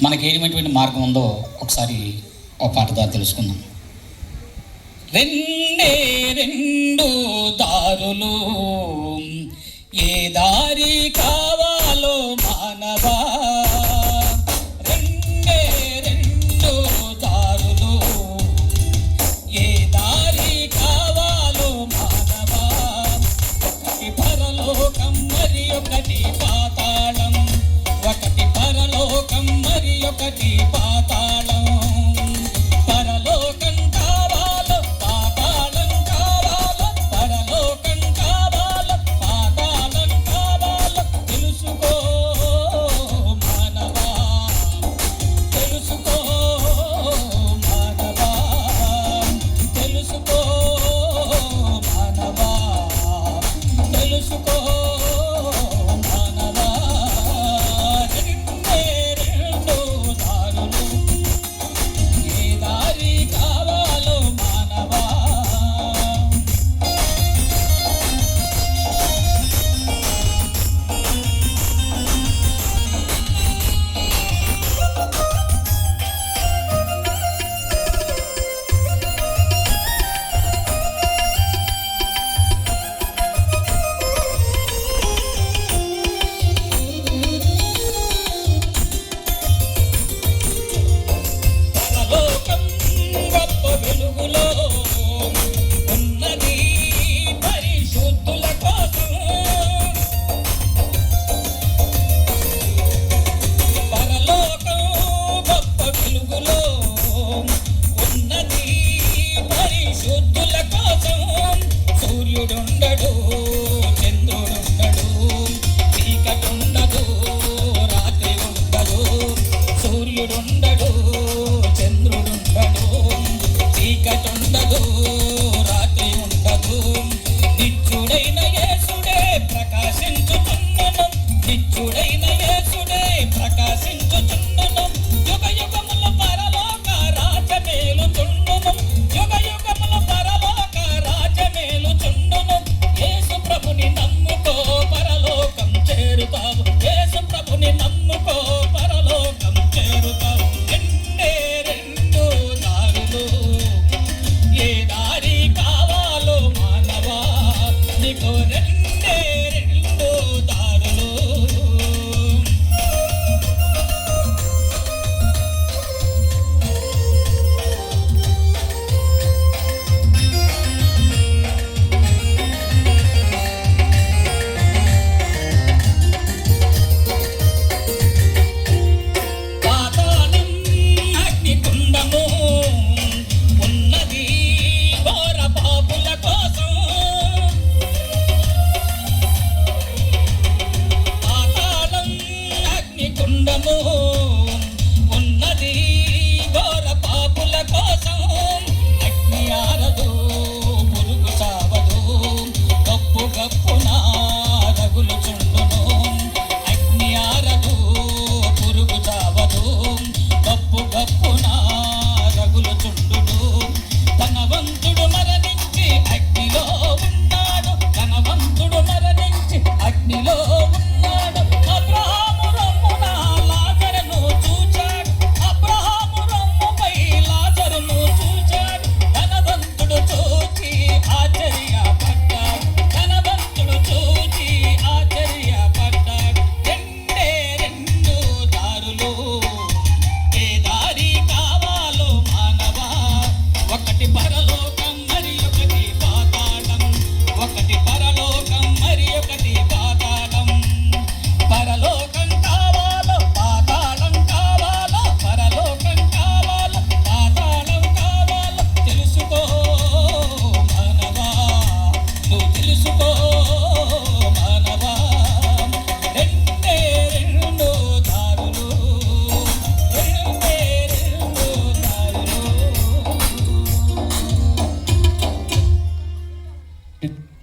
మనకి ఏమైనటువంటి మార్గం ఉందో ఒకసారి ఒక పాట ద్వారా తెలుసుకుందాం. రెండే రెండు దారులు, ఏ దారి కావాలో మానవా. రెండే రెండు దారులు, ఏ దారి కావాలో మానవా. ఒకటి పరలోకం మరి ఒకటి పాతాళం, ఒకటి పరలోకం మరి ఒకటి పాతాళం. పరలోకం కావాలో పాతాళం కావాలో, పరలోకం కావాలో పాతాళం కావాలో తెలుసుకో మానవా, తెలుసుకో మానవా, తెలుసుకో మానవా, తెలుసుకో మానవా. రెండే రెండు దారులు, ఏ దారి కావాలో మానవా. పరలోకం గొప్ప వెలుగులో ఉన్నది పరిశుద్ధుల కోసం. పరలోకం గొప్ప వెలుగులో ఉన్నది పరిశుద్ధుల కోసం. సూర్యుడుండడు, చంద్రుడుండడు, చీకటుండదు, రాత్రి ఉండదు. సూర్యుడుండడు, చంద్రుడుండడు, చీకటుండదు,